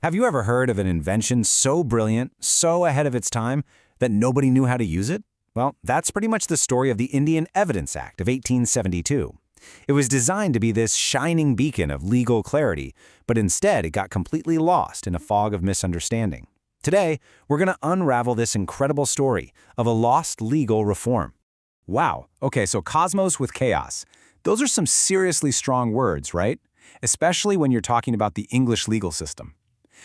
Have you ever heard of an invention so brilliant, so ahead of its time, that nobody knew how to use it? Well, that's pretty much the story of the Indian Evidence Act of 1872. It was designed to be this shining beacon of legal clarity, but instead it got completely lost in a fog of misunderstanding. Today, we're going to unravel this incredible story of a lost legal reform. Wow, okay, so cosmos with chaos. Those are some seriously strong words, right? Especially when you're talking about the English legal system.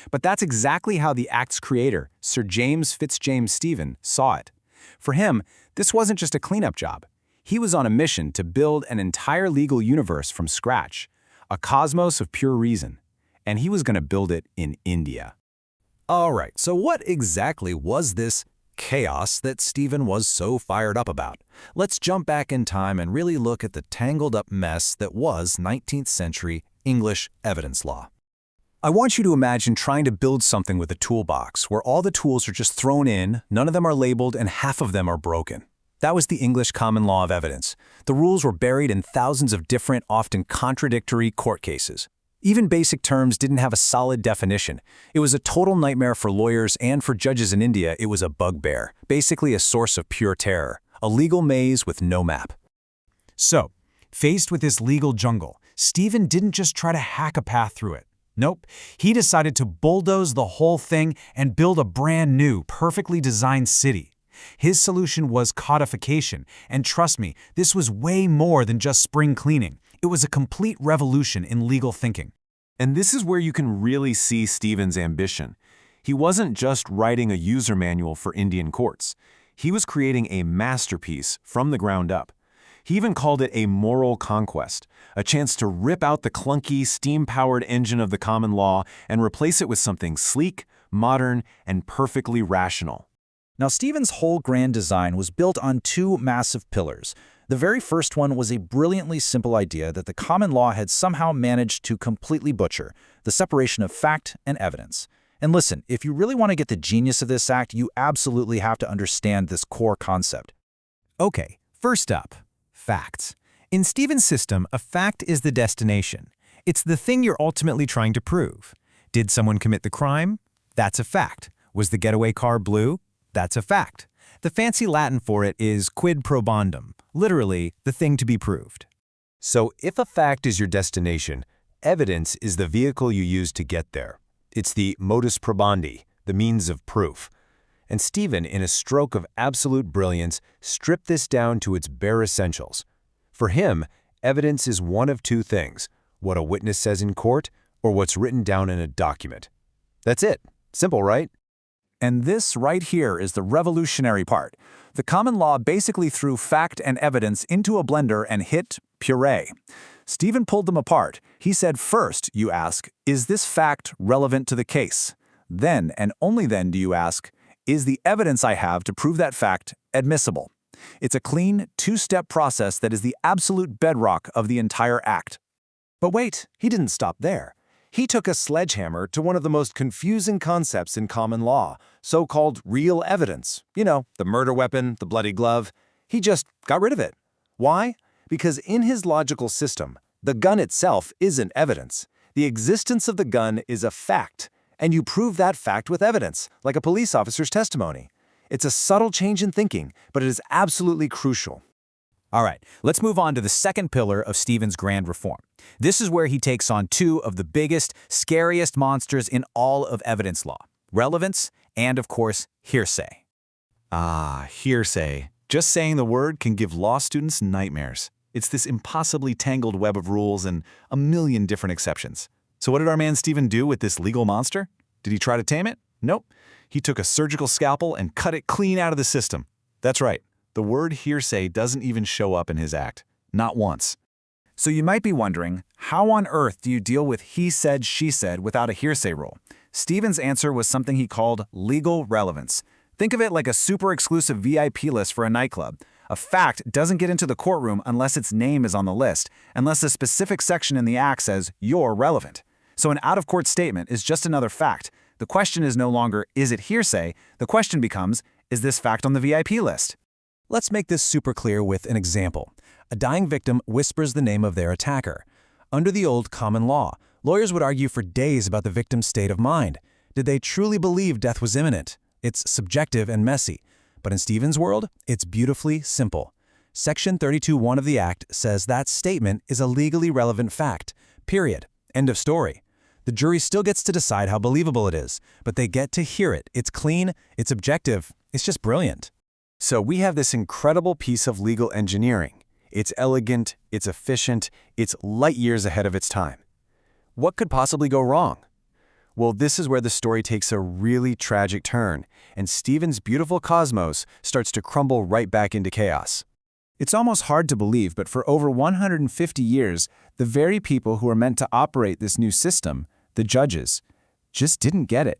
But that's exactly how the Act's creator, Sir James Fitzjames Stephen, saw it. For him, this wasn't just a cleanup job. He was on a mission to build an entire legal universe from scratch, a cosmos of pure reason. And he was going to build it in India. All right, so what exactly was this chaos that Stephen was so fired up about? Let's jump back in time and really look at the tangled-up mess that was 19th century English evidence law. I want you to imagine trying to build something with a toolbox where all the tools are just thrown in, none of them are labeled, and half of them are broken. That was the English common law of evidence. The rules were buried in thousands of different, often contradictory court cases. Even basic terms didn't have a solid definition. It was a total nightmare for lawyers, and for judges in India, it was a bugbear, basically a source of pure terror, a legal maze with no map. So, faced with this legal jungle, Stephen didn't just try to hack a path through it. Nope, he decided to bulldoze the whole thing and build a brand new, perfectly designed city. His solution was codification, and trust me, this was way more than just spring cleaning. It was a complete revolution in legal thinking. And this is where you can really see Stephen's ambition. He wasn't just writing a user manual for Indian courts. He was creating a masterpiece from the ground up. He even called it a moral conquest, a chance to rip out the clunky, steam-powered engine of the common law and replace it with something sleek, modern, and perfectly rational. Now, Stephen's whole grand design was built on two massive pillars. The very first one was a brilliantly simple idea that the common law had somehow managed to completely butcher: the separation of fact and evidence. And listen, if you really want to get the genius of this act, you absolutely have to understand this core concept. Okay, first up, facts. In Stephen's system, a fact is the destination. It's the thing you're ultimately trying to prove. Did someone commit the crime? That's a fact. Was the getaway car blue? That's a fact. The fancy Latin for it is quid probandum, literally, the thing to be proved. So if a fact is your destination, evidence is the vehicle you use to get there. It's the modus probandi, the means of proof. And Stephen, in a stroke of absolute brilliance, stripped this down to its bare essentials. For him, evidence is one of two things: what a witness says in court or what's written down in a document. That's it. Simple, right? And this right here is the revolutionary part. The common law basically threw fact and evidence into a blender and hit puree. Stephen pulled them apart. He said, first, you ask, is this fact relevant to the case? Then, and only then, do you ask, is the evidence I have to prove that fact admissible? It's a clean, two-step process that is the absolute bedrock of the entire act. But wait, he didn't stop there. He took a sledgehammer to one of the most confusing concepts in common law, so-called real evidence. You know, the murder weapon, the bloody glove. He just got rid of it. Why? Because in his logical system, the gun itself isn't evidence. The existence of the gun is a fact, and you prove that fact with evidence, like a police officer's testimony. It's a subtle change in thinking, but it is absolutely crucial. All right, let's move on to the second pillar of Stephen's grand reform. This is where he takes on two of the biggest, scariest monsters in all of evidence law: relevance and, of course, hearsay. Hearsay. Just saying the word can give law students nightmares. It's this impossibly tangled web of rules and a million different exceptions. So what did our man Stephen do with this legal monster? Did he try to tame it? Nope. He took a surgical scalpel and cut it clean out of the system. That's right. The word hearsay doesn't even show up in his act. Not once. So you might be wondering, how on earth do you deal with he said, she said without a hearsay rule? Stephen's answer was something he called legal relevance. Think of it like a super exclusive VIP list for a nightclub. A fact doesn't get into the courtroom unless its name is on the list, unless a specific section in the act says you're relevant. So an out-of-court statement is just another fact. The question is no longer, is it hearsay? The question becomes, is this fact on the VIP list? Let's make this super clear with an example. A dying victim whispers the name of their attacker. Under the old common law, Lawyers would argue for days about the victim's state of mind. Did they truly believe death was imminent? It's subjective and messy. But in Stephen's world, it's beautifully simple. Section 32(1) of the Act says that statement is a legally relevant fact. Period. End of story. The jury still gets to decide how believable it is, but they get to hear it. It's clean, it's objective, it's just brilliant. So we have this incredible piece of legal engineering. It's elegant, it's efficient, it's light years ahead of its time. What could possibly go wrong? Well, this is where the story takes a really tragic turn, and Stephen's beautiful cosmos starts to crumble right back into chaos. It's almost hard to believe, but for over 150 years, the very people who were meant to operate this new system, the judges, just didn't get it.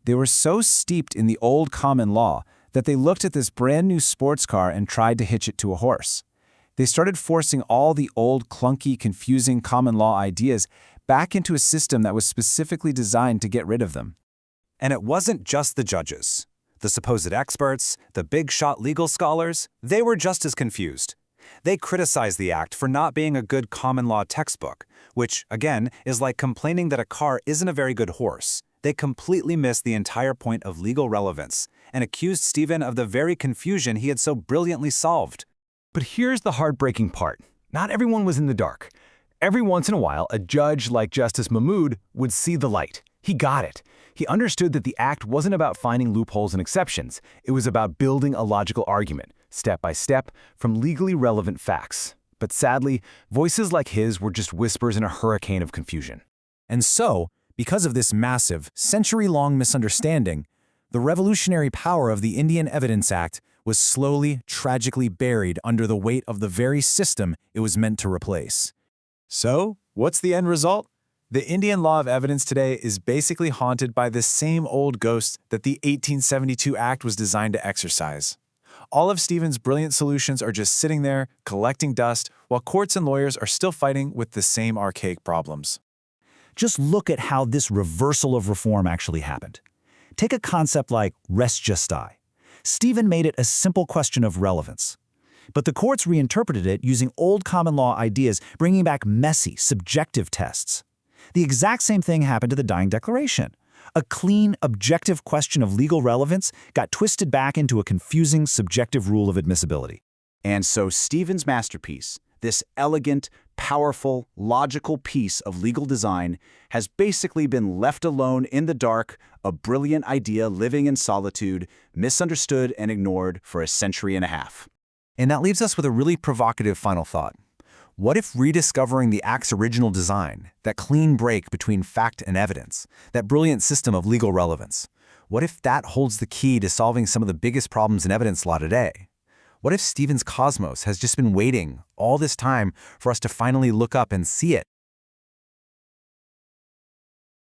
They were so steeped in the old common law that they looked at this brand new sports car and tried to hitch it to a horse. They started forcing all the old, clunky, confusing common law ideas back into a system that was specifically designed to get rid of them. And it wasn't just the judges. The supposed experts, the big-shot legal scholars, they were just as confused. They criticized the act for not being a good common law textbook, which, again, is like complaining that a car isn't a very good horse. They completely missed the entire point of legal relevance and accused Stephen of the very confusion he had so brilliantly solved. But here's the heartbreaking part. Not everyone was in the dark. Every once in a while, a judge like Justice Mahmood would see the light. He got it. He understood that the act wasn't about finding loopholes and exceptions. It was about building a logical argument, step by step, from legally relevant facts. But sadly, voices like his were just whispers in a hurricane of confusion. And so, because of this massive, century-long misunderstanding, the revolutionary power of the Indian Evidence Act was slowly, tragically buried under the weight of the very system it was meant to replace. So, what's the end result? The Indian law of evidence today is basically haunted by the same old ghost that the 1872 Act was designed to exorcise. All of Stephen's brilliant solutions are just sitting there, collecting dust, while courts and lawyers are still fighting with the same archaic problems. Just look at how this reversal of reform actually happened. Take a concept like res justae. Stephen made it a simple question of relevance. But the courts reinterpreted it using old common law ideas, bringing back messy, subjective tests. The exact same thing happened to the Dying Declaration. A clean, objective question of legal relevance got twisted back into a confusing, subjective rule of admissibility. And so Stephen's masterpiece, this elegant, powerful, logical piece of legal design, has basically been left alone in the dark, a brilliant idea living in solitude, misunderstood and ignored for a century and a half. And that leaves us with a really provocative final thought. What if rediscovering the Act's original design, that clean break between fact and evidence, that brilliant system of legal relevance, what if that holds the key to solving some of the biggest problems in evidence law today? What if Stephen's cosmos has just been waiting all this time for us to finally look up and see it?